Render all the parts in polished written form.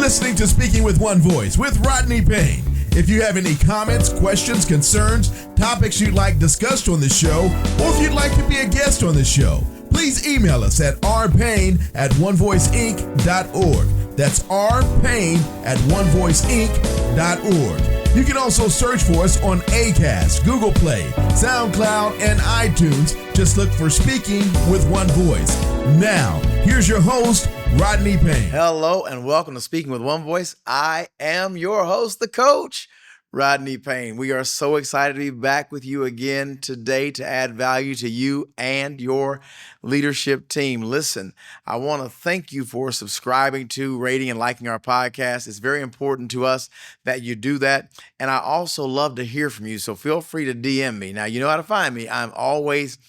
listening to Speaking with One Voice with Rodney Payne. If you have any comments, questions, concerns, topics you'd like discussed on the show, or if you'd like to be a guest on the show, please email us at rpayne@onevoiceinc.org. That's rpayne@onevoiceinc.org. You can also search for us on Acast, Google Play, SoundCloud, and iTunes. Just look for Speaking with One Voice. Now, here's your host, Rodney Payne. Hello and welcome to Speaking with One Voice. I am your host, the coach, Rodney Payne. We are so excited to be back with you again today to add value to you and your leadership team. Listen, I want to thank you for subscribing to, rating, and liking our podcast. It's very important to us that you do that. And I also love to hear from you, so feel free to DM me. Now, you know how to find me. I'm always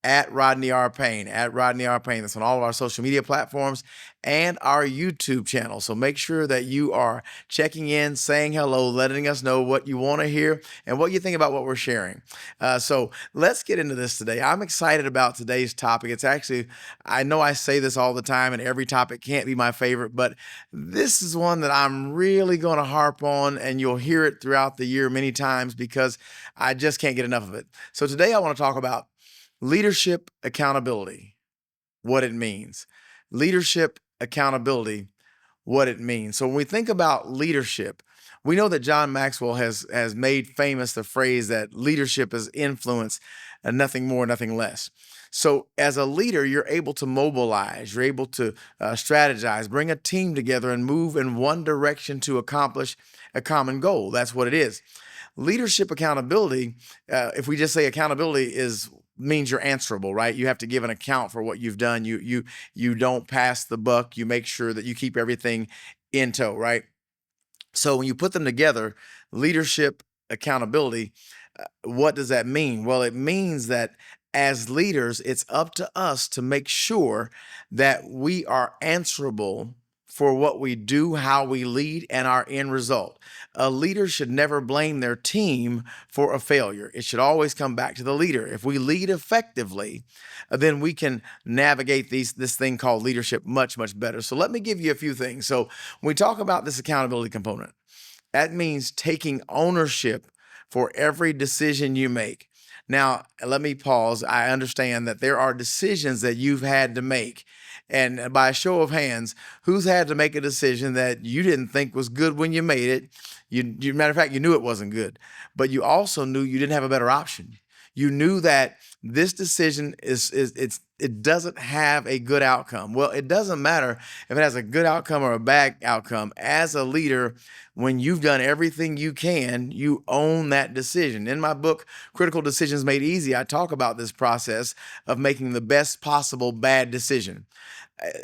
at Rodney R. Payne, at Rodney R. Payne. That's on all of our social media platforms and our YouTube channel. So make sure that you are checking in, saying hello, letting us know what you want to hear and what you think about what we're sharing. So let's get into this today. I'm excited about today's topic. It's actually, I know I say this all the time and every topic can't be my favorite, but this is one that I'm really going to harp on, and you'll hear it throughout the year many times because I just can't get enough of it. So today I want to talk about leadership accountability, what it means. Leadership accountability, what it means. So when we think about leadership, we know that John Maxwell has made famous the phrase that leadership is influence and nothing more, nothing less. So as a leader, you're able to mobilize, you're able to strategize, bring a team together and move in one direction to accomplish a common goal. That's what it is. Leadership accountability, if we just say accountability means you're answerable, right? You have to give an account for what you've done. You don't pass the buck. You make sure that you keep everything in tow, right? So when you put them together, leadership accountability, what does that mean? Well, it means that as leaders, it's up to us to make sure that we are answerable for what we do, how we lead, and our end result. A leader should never blame their team for a failure. It should always come back to the leader. If we lead effectively, then we can navigate this thing called leadership much, much better. So let me give you a few things. So when we talk about this accountability component, that means taking ownership for every decision you make. Now, let me pause. I understand that there are decisions that you've had to make. And by a show of hands, who's had to make a decision that you didn't think was good when you made it? Matter of fact, you knew it wasn't good, but you also knew you didn't have a better option. You knew that this decision it doesn't have a good outcome. Well, it doesn't matter if it has a good outcome or a bad outcome. As a leader, when you've done everything you can, you own that decision. In my book, Critical Decisions Made Easy, I talk about this process of making the best possible bad decision.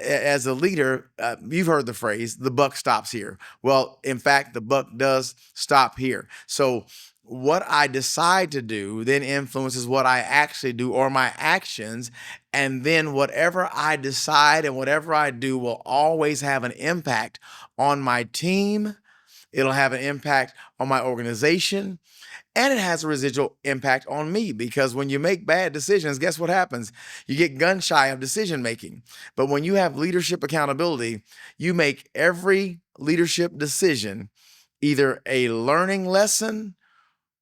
As a leader, you've heard the phrase, the buck stops here. Well, in fact, the buck does stop here. So what I decide to do then influences what I actually do or my actions. And then whatever I decide and whatever I do will always have an impact on my team. It'll have an impact on my organization. And it has a residual impact on me, because when you make bad decisions, guess what happens? You get gun shy of decision making. But when you have leadership accountability, you make every leadership decision either a learning lesson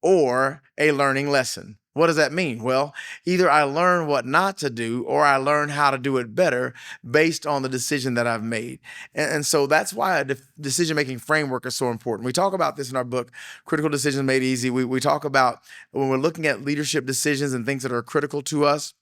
or a learning lesson. What does that mean? Well, either I learn what not to do or I learn how to do it better based on the decision that I've made. And so that's why a decision-making framework is so important. We talk about this in our book, Critical Decisions Made Easy. We talk about when we're looking at leadership decisions and things that are critical to us,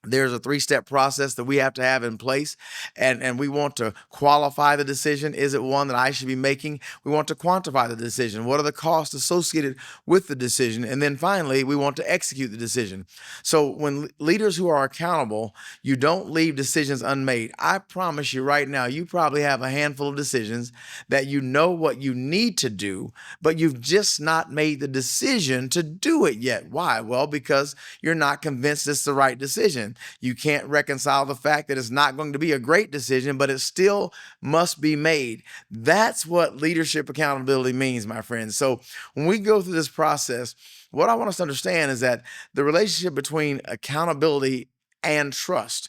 there's a 3-step process that we have to have in place, and we want to qualify the decision. Is it one that I should be making? We want to quantify the decision. What are the costs associated with the decision? And then finally, we want to execute the decision. So when leaders who are accountable, you don't leave decisions unmade. I promise you right now, you probably have a handful of decisions that you know what you need to do, but you've just not made the decision to do it yet. Why? Well, because you're not convinced it's the right decision. You can't reconcile the fact that it's not going to be a great decision, but it still must be made. That's what leadership accountability means, my friends. So when we go through this process, what I want us to understand is that the relationship between accountability and trust.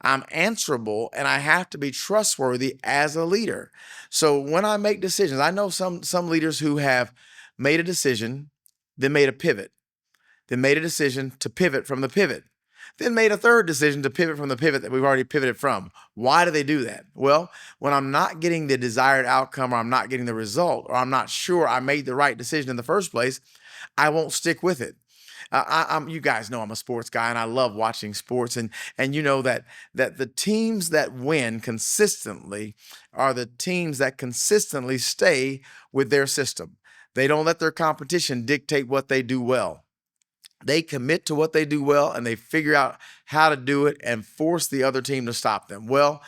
I'm answerable, and I have to be trustworthy as a leader. So when I make decisions, I know some leaders who have made a decision, then made a pivot, then made a decision to pivot from the pivot, then made a third decision to pivot from the pivot that we've already pivoted from. Why do they do that? Well, when I'm not getting the desired outcome, or I'm not getting the result, or I'm not sure I made the right decision in the first place, I won't stick with it. You guys know I'm a sports guy, and I love watching sports, and you know that the teams that win consistently are the teams that consistently stay with their system. They don't let their competition dictate what they do well. They commit to what they do well, and they figure out how to do it and force the other team to stop them. Well,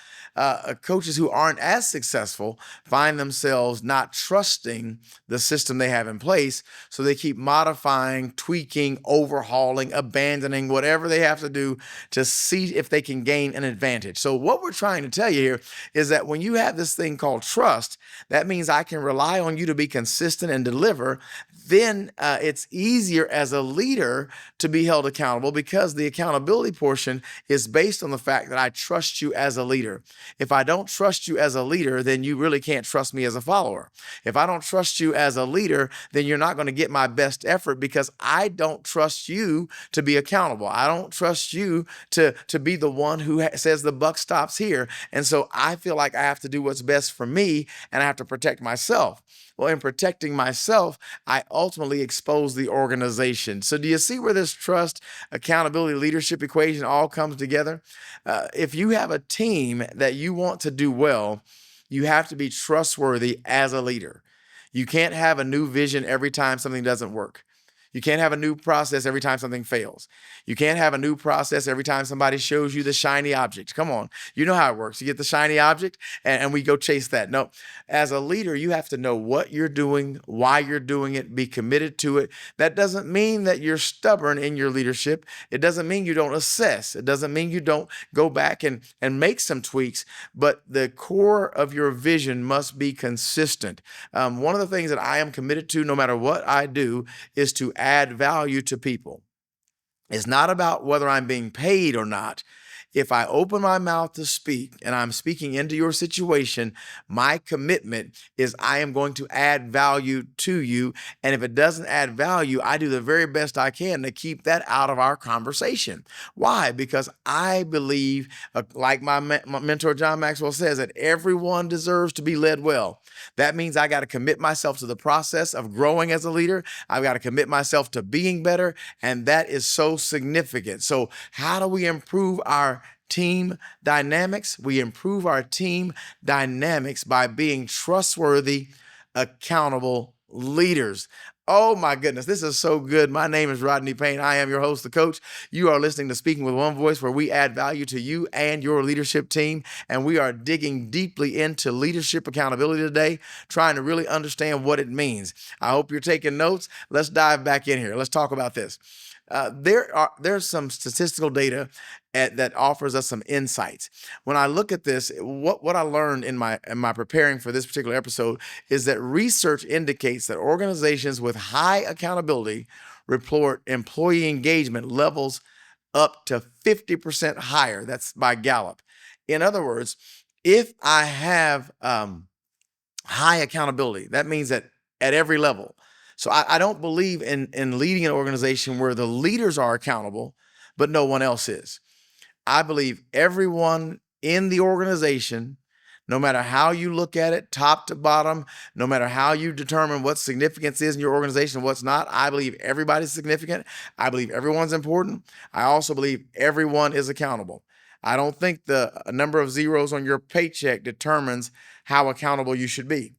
coaches who aren't as successful find themselves not trusting the system they have in place. So they keep modifying, tweaking, overhauling, abandoning, whatever they have to do to see if they can gain an advantage. So what we're trying to tell you here is that when you have this thing called trust, that means I can rely on you to be consistent and deliver. Then it's easier as a leader to be held accountable, because the accountability portion is based on the fact that I trust you as a leader. If I don't trust you as a leader, then you really can't trust me as a follower. If I don't trust you as a leader, then you're not going to get my best effort, because I don't trust you to be accountable. I don't trust you to be the one who says the buck stops here. And so I feel like I have to do what's best for me, and I have to protect myself. Well, in protecting myself, I ultimately expose the organization. So do you see where this trust, accountability, leadership equation all comes together? If you have a team that you want to do well, you have to be trustworthy as a leader. You can't have a new vision every time something doesn't work. You can't have a new process every time something fails. You can't have a new process every time somebody shows you the shiny object. Come on. You know how it works. You get the shiny object and we go chase that. No, as a leader, you have to know what you're doing, why you're doing it, be committed to it. That doesn't mean that you're stubborn in your leadership. It doesn't mean you don't assess. It doesn't mean you don't go back and make some tweaks, but the core of your vision must be consistent. One of the things that I am committed to, no matter what I do, is to add value to people. It's not about whether I'm being paid or not. If I open my mouth to speak and I'm speaking into your situation, my commitment is I am going to add value to you. And if it doesn't add value, I do the very best I can to keep that out of our conversation. Why? Because I believe, like my mentor John Maxwell says, that everyone deserves to be led well. That means I got to commit myself to the process of growing as a leader. I've got to commit myself to being better. And that is so significant. So how do we improve our team dynamics? We improve our team dynamics by being trustworthy, accountable leaders. Oh my goodness, this is so good. My name is Rodney Payne. I am your host, the coach. You are listening to Speaking with One Voice, where we add value to you and your leadership team. And we are digging deeply into leadership accountability today, trying to really understand what it means. I hope you're taking notes. Let's dive back in here. Let's talk about this. There's some statistical data that offers us some insights. When I look at this, what I learned in my preparing for this particular episode is that research indicates that organizations with high accountability report employee engagement levels up to 50% higher. That's by Gallup. In other words, if I have high accountability, that means that at every level. So I don't believe in leading an organization where the leaders are accountable, but no one else is. I believe everyone in the organization, no matter how you look at it, top to bottom, no matter how you determine what significance is in your organization and what's not, I believe everybody's significant. I believe everyone's important. I also believe everyone is accountable. I don't think the number of zeros on your paycheck determines how accountable you should be.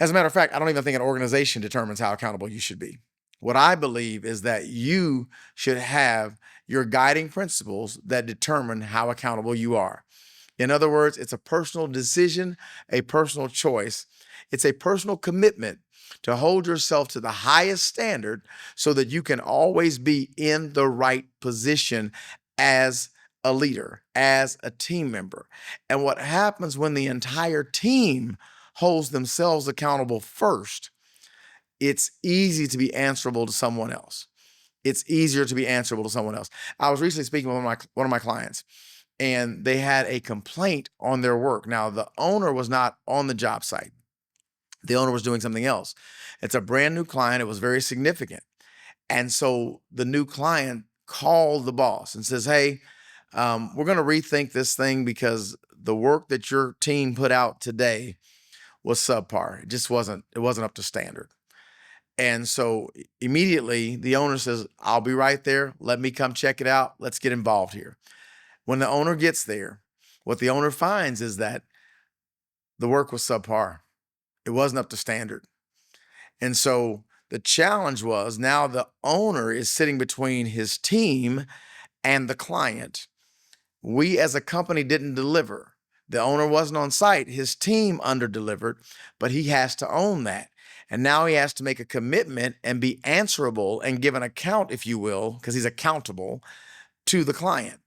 As a matter of fact, I don't even think an organization determines how accountable you should be. What I believe is that you should have your guiding principles that determine how accountable you are. In other words, it's a personal decision, a personal choice. It's a personal commitment to hold yourself to the highest standard so that you can always be in the right position as a leader, as a team member. And what happens when the entire team holds themselves accountable first, it's easy to be answerable to someone else. It's easier to be answerable to someone else. I was recently speaking with one of my clients, and they had a complaint on their work. Now, the owner was not on the job site. The owner was doing something else. It's a brand new client. It was very significant. And so the new client called the boss and says, hey, we're going to rethink this thing because the work that your team put out today was subpar. It wasn't up to standard. And so immediately the owner says, I'll be right there. Let me come check it out. Let's get involved here. When the owner gets there, what the owner finds is that the work was subpar. It wasn't up to standard. And so the challenge was now the owner is sitting between his team and the client. We as a company didn't deliver. The owner wasn't on site. His team underdelivered, but he has to own that. And now he has to make a commitment and be answerable and give an account, if you will, because he's accountable to the client.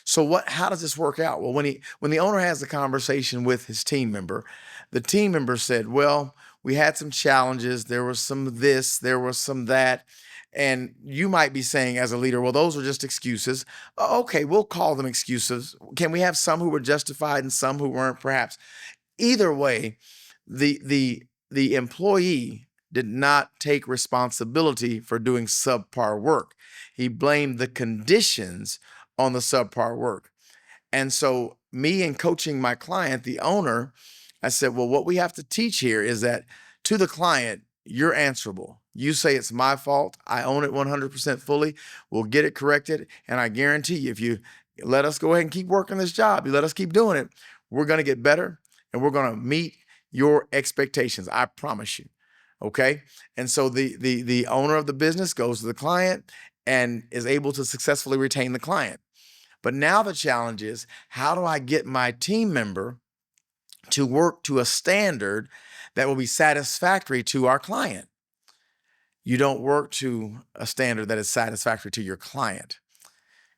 So how does this work out? Well, when the owner has the conversation with his team member, the team member said, well, we had some challenges. There was some this, there was some that. And you might be saying as a leader, well, those are just excuses. Okay, we'll call them excuses. Can we have some who were justified and some who weren't, perhaps? Either way, the employee did not take responsibility for doing subpar work. He blamed the conditions on the subpar work. And so me in coaching my client, the owner, I said, well, what we have to teach here is that to the client, you're answerable. You say it's my fault. I own it 100% fully. We'll get it corrected. And I guarantee you, if you let us go ahead and keep working this job, you let us keep doing it, we're going to get better and we're going to meet your expectations. I promise you. Okay. And so the owner of the business goes to the client and is able to successfully retain the client. But now the challenge is, how do I get my team member to work to a standard that will be satisfactory to our client? You don't work to a standard that is satisfactory to your client.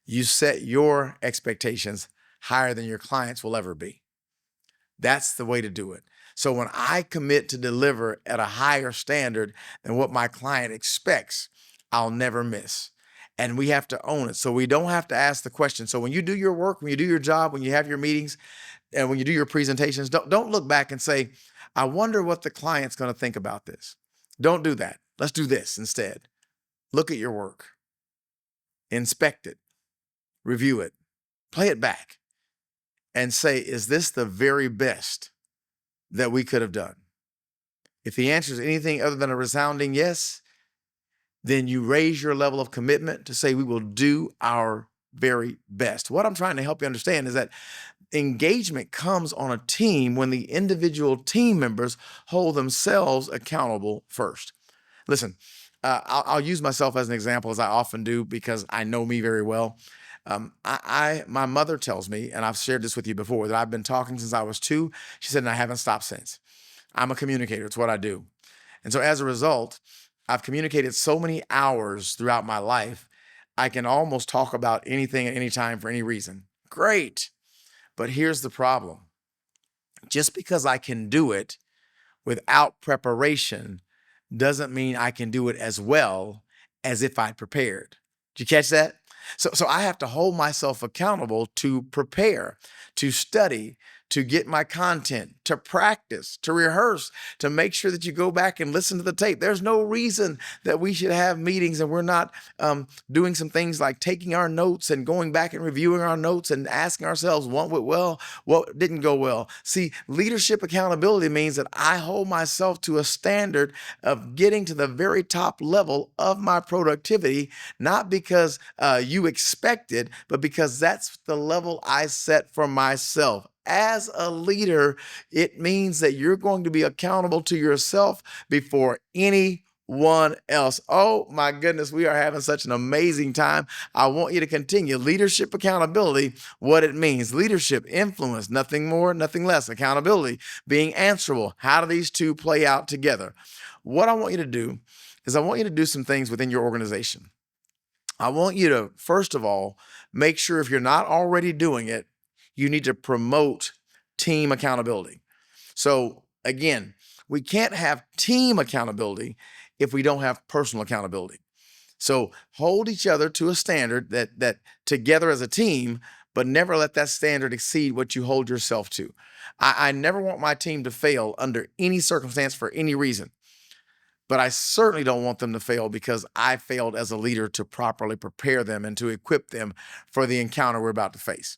You set your expectations higher than your clients will ever be. That's the way to do it. So when I commit to deliver at a higher standard than what my client expects, I'll never miss. And we have to own it. So we don't have to ask the question. So when you do your work, when you do your job, when you have your meetings, and when you do your presentations, don't look back and say, I wonder what the client's going to think about this. Don't do that. Let's do this instead. Look at your work, inspect it, review it, play it back, and say, is this the very best that we could have done? If the answer is anything other than a resounding yes, then you raise your level of commitment to say we will do our very best. What I'm trying to help you understand is that engagement comes on a team when the individual team members hold themselves accountable first. Listen, I'll use myself as an example, as I often do, because I know me very well. My mother tells me, and I've shared this with you before, that I've been talking since I was 2. She said, and I haven't stopped since. I'm a communicator. It's what I do. And so as a result, I've communicated so many hours throughout my life, I can almost talk about anything at any time for any reason. Great. But here's the problem. Just because I can do it without preparation doesn't mean I can do it as well as if I'd prepared. Did you catch that? So I have to hold myself accountable to prepare, to study, to get my content, to practice, to rehearse, to make sure that you go back and listen to the tape. There's no reason that we should have meetings and we're not doing some things like taking our notes and going back and reviewing our notes and asking ourselves what went well, what didn't go well. See, leadership accountability means that I hold myself to a standard of getting to the very top level of my productivity, not because you expect it, but because that's the level I set for myself. As a leader, it means that you're going to be accountable to yourself before anyone else. Oh my goodness, we are having such an amazing time. I want you to continue. Leadership accountability, what it means. Leadership, influence, nothing more, nothing less. Accountability, being answerable. How do these two play out together? What I want you to do is I want you to do some things within your organization. I want you to, first of all, make sure, if you're not already doing it, you need to promote team accountability. So again, we can't have team accountability if we don't have personal accountability. So hold each other to a standard that together as a team, but never let that standard exceed what you hold yourself to. I never want my team to fail under any circumstance for any reason. But I certainly don't want them to fail because I failed as a leader to properly prepare them and to equip them for the encounter we're about to face.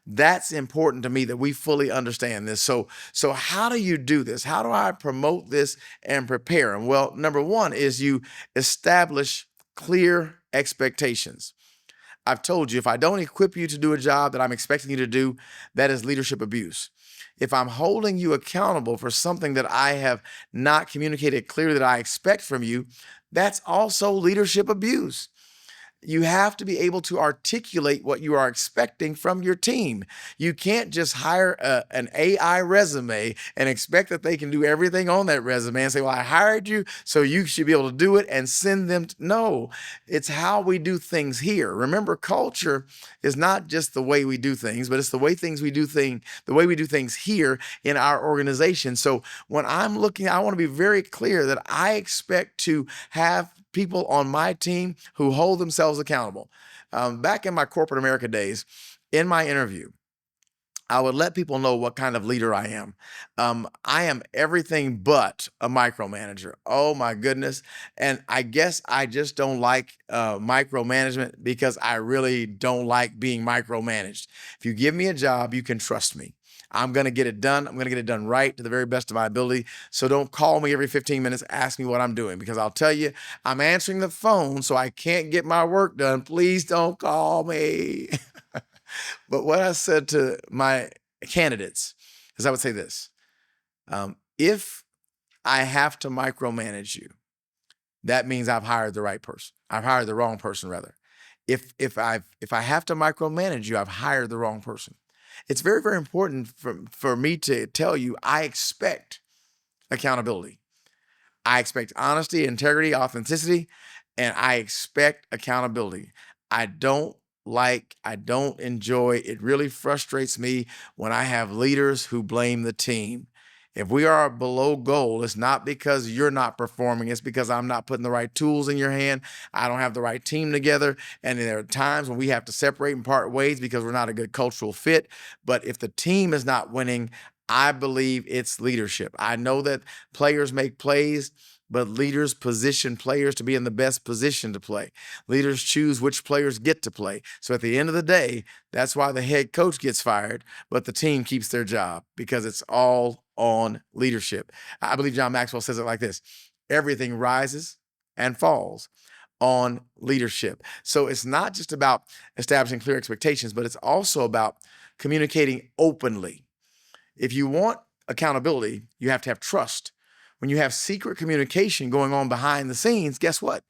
That's important to me that we fully understand this. So how do you do this? How do I promote this and prepare them? Well, number one is you establish clear expectations. I've told you, if I don't equip you to do a job that I'm expecting you to do, that is leadership abuse. If I'm holding you accountable for something that I have not communicated clearly that I expect from you, that's also leadership abuse. You have to be able to articulate what you are expecting from your team. You can't just hire an AI resume and expect that they can do everything on that resume and say, well, I hired you, so you should be able to do it and send them. No, it's how we do things here. Remember, culture is not just the way we do things, but it's the way we do things here in our organization. So when I'm looking, I want to be very clear that I expect to have people on my team who hold themselves accountable. Back in my corporate America days, in my interview, I would let people know what kind of leader I am. I am everything but a micromanager. Oh my goodness. And I guess I just don't like micromanagement because I really don't like being micromanaged. If you give me a job, you can trust me. I'm going to get it done. I'm going to get it done right to the very best of my ability. So don't call me every 15 minutes, ask me what I'm doing, because I'll tell you, I'm answering the phone, so I can't get my work done. Please don't call me. But what I said to my candidates is I would say this. If I have to micromanage you, that means I've hired the right person. I've hired the wrong person, rather. If I have to micromanage you, I've hired the wrong person. It's very, very important for me to tell you I expect accountability. I expect honesty, integrity, authenticity, and I expect accountability. I don't enjoy, it really frustrates me when I have leaders who blame the team. If we are below goal, it's not because you're not performing. It's because I'm not putting the right tools in your hand. I don't have the right team together. And there are times when we have to separate and part ways because we're not a good cultural fit. But if the team is not winning, I believe it's leadership. I know that players make plays, but leaders position players to be in the best position to play. Leaders choose which players get to play. So at the end of the day, that's why the head coach gets fired, but the team keeps their job, because it's all on leadership. I believe John Maxwell says it like this: everything rises and falls on leadership. So it's not just about establishing clear expectations, but it's also about communicating openly. If you want accountability, you have to have trust. When you have secret communication going on behind the scenes, guess what?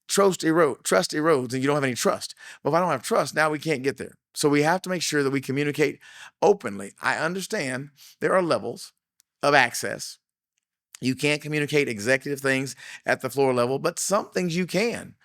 Trust erodes, and you don't have any trust. Well, if I don't have trust, now we can't get there. So we have to make sure that we communicate openly. I understand there are levels of access. You can't communicate executive things at the floor level, but some things you can.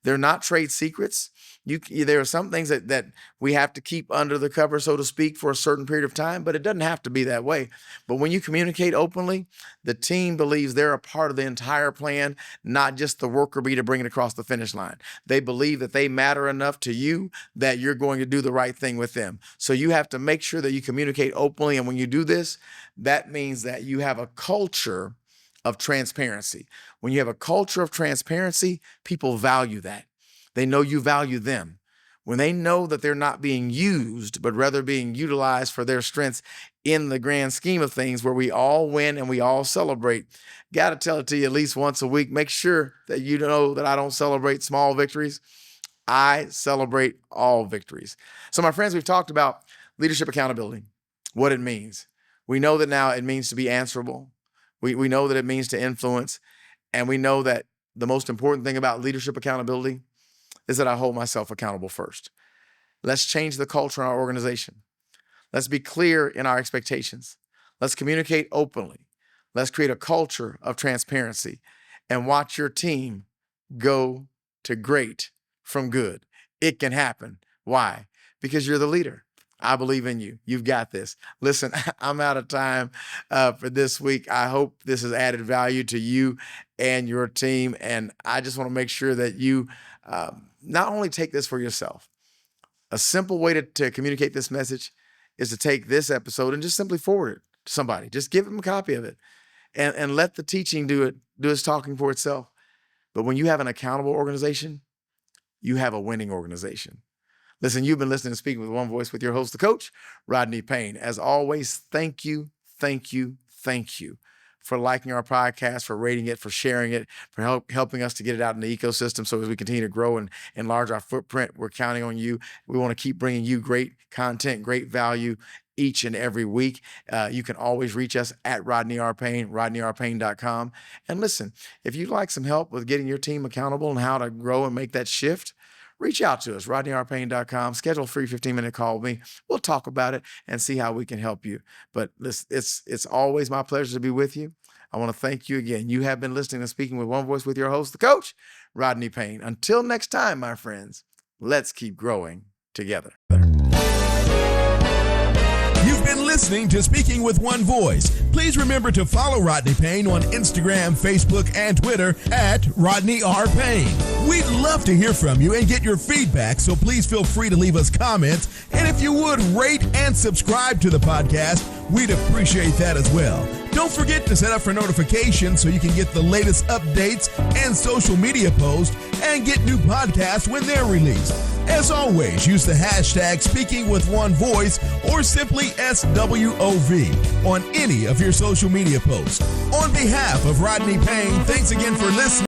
They're not trade secrets. There are some things that we have to keep under the cover, so to speak, for a certain period of time, but it doesn't have to be that way. But when you communicate openly, the team believes they're a part of the entire plan, not just the worker bee to bring it across the finish line. They believe that they matter enough to you that you're going to do the right thing with them. So you have to make sure that you communicate openly. And when you do this, that means that you have a culture of transparency. When you have a culture of transparency, people value that. They know you value them. When they know that they're not being used, but rather being utilized for their strengths in the grand scheme of things, where we all win and we all celebrate. Got to tell it to you at least once a week. Make sure that you know that I don't celebrate small victories. I celebrate all victories. So my friends, we've talked about leadership accountability, what it means. We know that now it means to be answerable. We know that it means to influence, and we know that the most important thing about leadership accountability is that I hold myself accountable first. Let's change the culture in our organization. Let's be clear in our expectations. Let's communicate openly. Let's create a culture of transparency, and watch your team go to great from good. It can happen. Why? Because you're the leader. I believe in you. You've got this. Listen, I'm out of time for this week. I hope this has added value to you and your team. And I just want to make sure that you not only take this for yourself, A simple way to communicate this message is to take this episode and just simply forward it to somebody. Just give them a copy of it and let the teaching do its talking for itself. But when you have an accountable organization, you have a winning organization. Listen, you've been listening to Speaking with One Voice with your host, the coach, Rodney Payne. As always, thank you for liking our podcast, for rating it, for sharing it, for helping us to get it out in the ecosystem. So as we continue to grow and enlarge our footprint, we're counting on you. We want to keep bringing you great content, great value each and every week. You can always reach us at Rodney R. Payne, rodneyrpayne.com. And listen, if you'd like some help with getting your team accountable and how to grow and make that shift, reach out to us, rodneyrpayne.com. Schedule a free 15-minute call with me. We'll talk about it and see how we can help you. But listen, it's always my pleasure to be with you. I want to thank you again. You have been listening to Speaking with One Voice with your host, the coach, Rodney Payne. Until next time, my friends, let's keep growing together. You've been listening to Speaking with One Voice. Please remember to follow Rodney Payne on Instagram, Facebook, and Twitter at Rodney R. Payne. We'd love to hear from you and get your feedback, so please feel free to leave us comments. And if you would, rate and subscribe to the podcast, we'd appreciate that as well. Don't forget to set up for notifications so you can get the latest updates and social media posts and get new podcasts when they're released. As always, use the hashtag Speaking with One Voice or simply SWOV on any of your social media posts. On behalf of Rodney Payne, thanks again for listening.